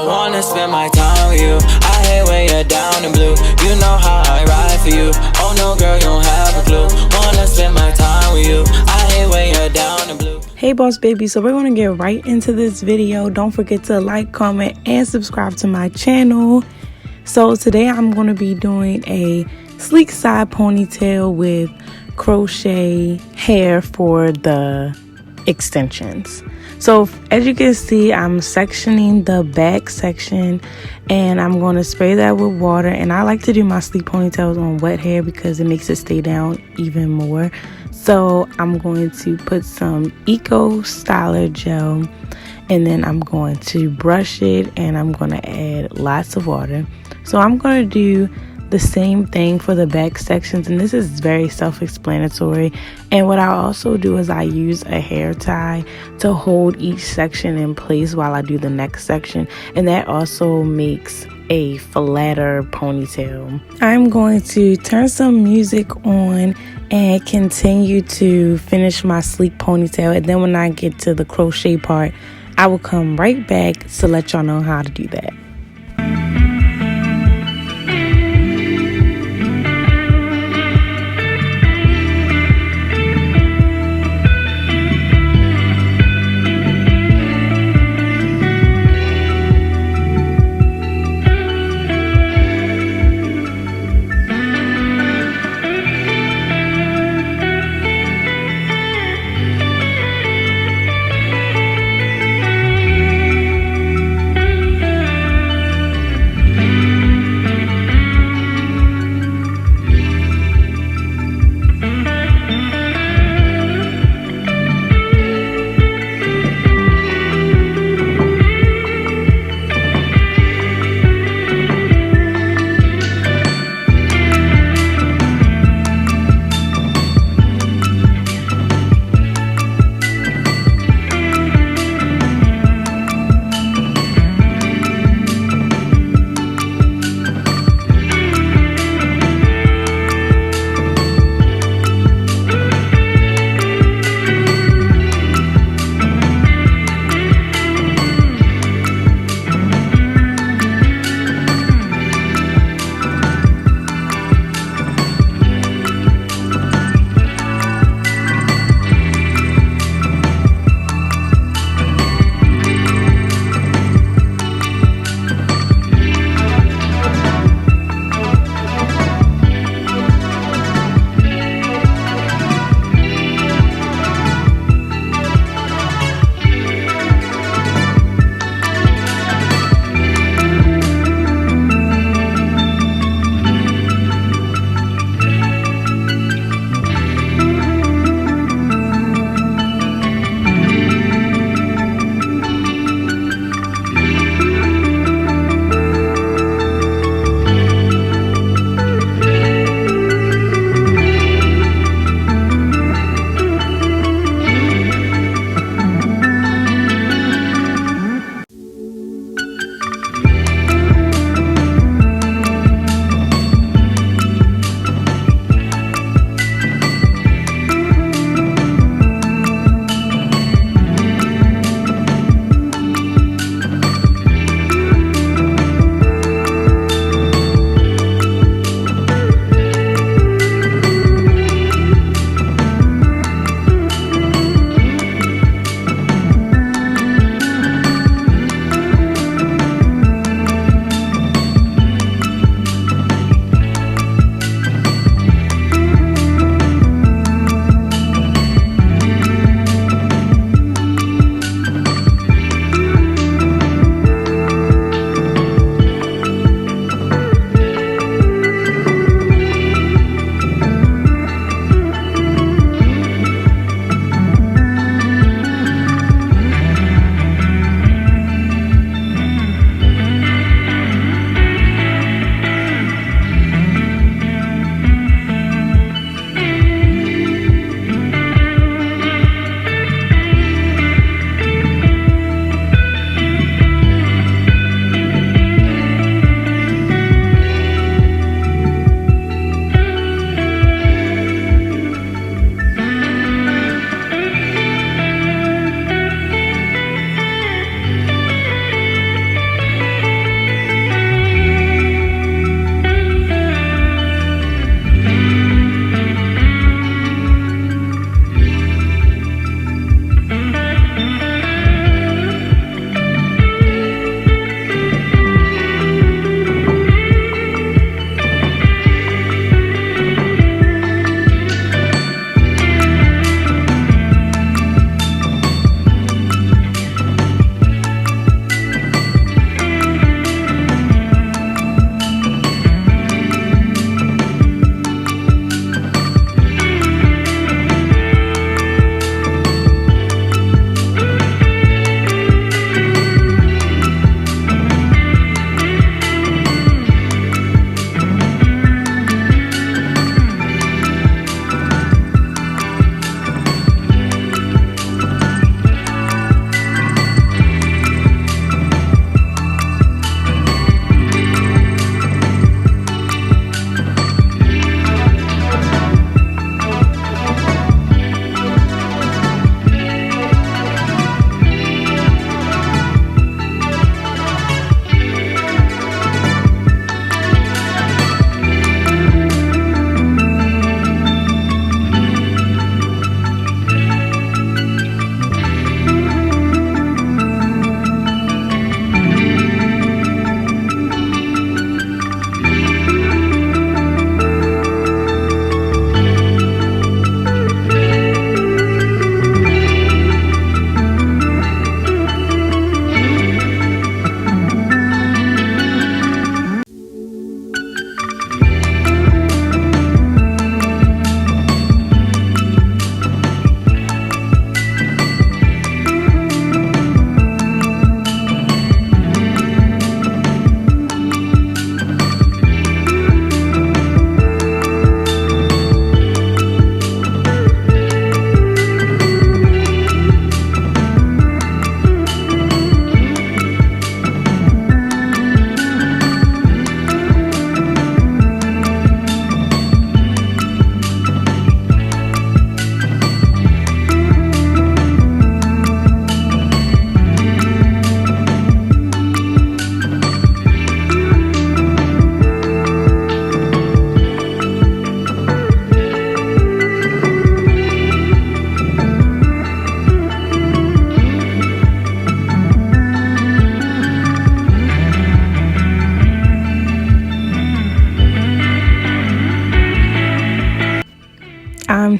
I wanna spend my time with you. I hate when you're down in blue. You know how I ride for you. Oh no girl, you don't have a clue. Wanna spend my time with you. I hate when you're down in blue. Hey boss baby, so we're gonna get right into this video. Don't forget to like, comment, and subscribe to my channel. So today I'm gonna be doing a sleek side ponytail with crochet hair for the extensions. So as you can see, I'm sectioning the back section and I'm going to spray that with water. And I like to do my sleek ponytails on wet hair because it makes it stay down even more. So I'm going to put some Eco Styler gel and then I'm going to brush it and I'm going to add lots of water. So I'm going to do the same thing for the back sections, and this is very self-explanatory. And what I also do is I use a hair tie to hold each section in place while I do the next section, and that also makes a flatter ponytail. I'm going to turn some music on and continue to finish my sleek ponytail, and then when I get to the crochet part, I will come right back to let y'all know how to do that.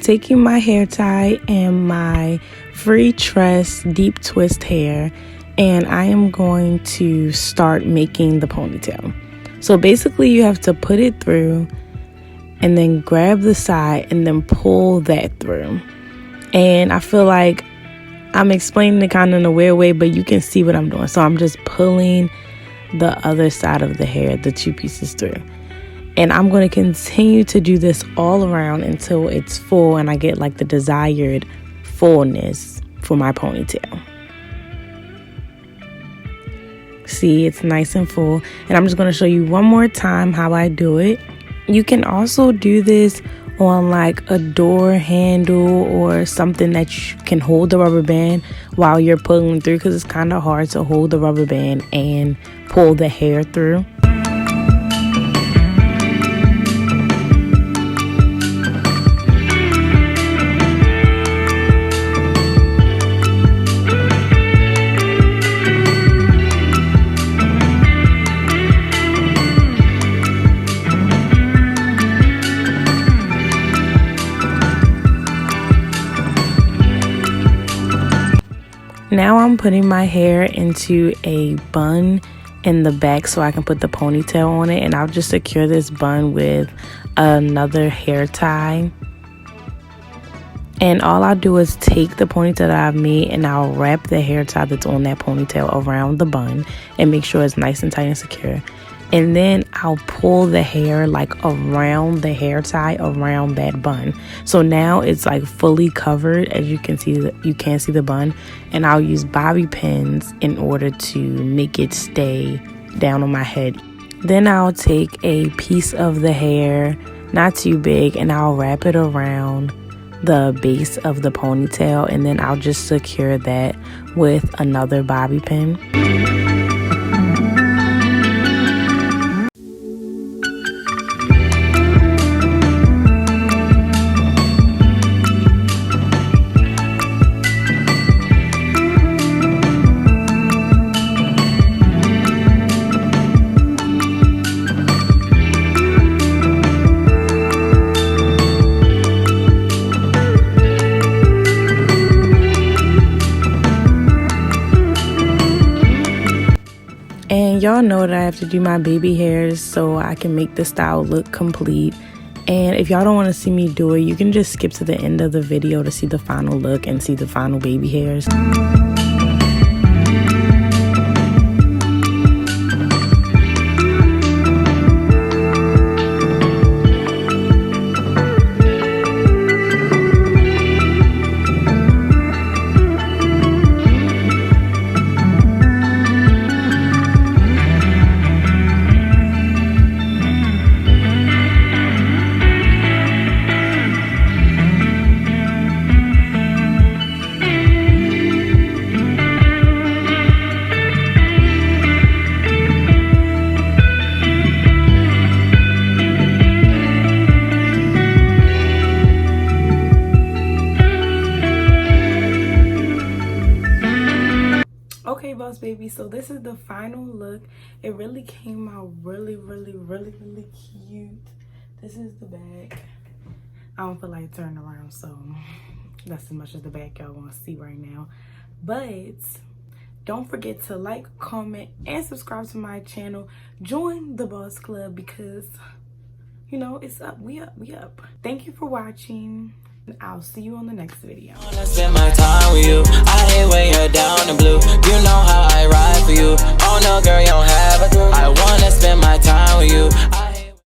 taking my hair tie and my free tress deep twist hair, and I am going to start making the ponytail. So basically you have to put it through and then grab the side and then pull that through. And I feel like I'm explaining it kind of in a weird way, but you can see what I'm doing. So I'm just pulling the other side of the hair, the two pieces through. And I'm going to continue to do this all around until it's full and I get like the desired fullness for my ponytail. See, it's nice and full. And I'm just going to show you one more time how I do it. You can also do this on like a door handle or something that you can hold the rubber band while you're pulling through, because it's kind of hard to hold the rubber band and pull the hair through. Now I'm putting my hair into a bun in the back so I can put the ponytail on it, and I'll just secure this bun with another hair tie. And all I'll do is take the ponytail that I've made and I'll wrap the hair tie that's on that ponytail around the bun and make sure it's nice and tight and secure. And then I'll pull the hair like around the hair tie around that bun. So now it's like fully covered. As you can see, you can see the bun. And I'll use bobby pins in order to make it stay down on my head. Then I'll take a piece of the hair, not too big, and I'll wrap it around the base of the ponytail. And then I'll just secure that with another bobby pin. And y'all know that I have to do my baby hairs so I can make the style look complete. And if y'all don't want to see me do it, you can just skip to the end of the video to see the final look and see the final baby hairs. Okay, boss baby, so this is the final look. It really came out really cute. This is the back. I don't feel like turning around, so that's as much as the back y'all want to see right now. But don't forget to like, comment, and subscribe to my channel. Join the boss club because, you know, it's up. We up. Thank you for watching. I'll see you on the next video. I wanna spend my time with you. I hate when you're down in blue. You know how I ride for you. Oh no, girl, you don't have a clue.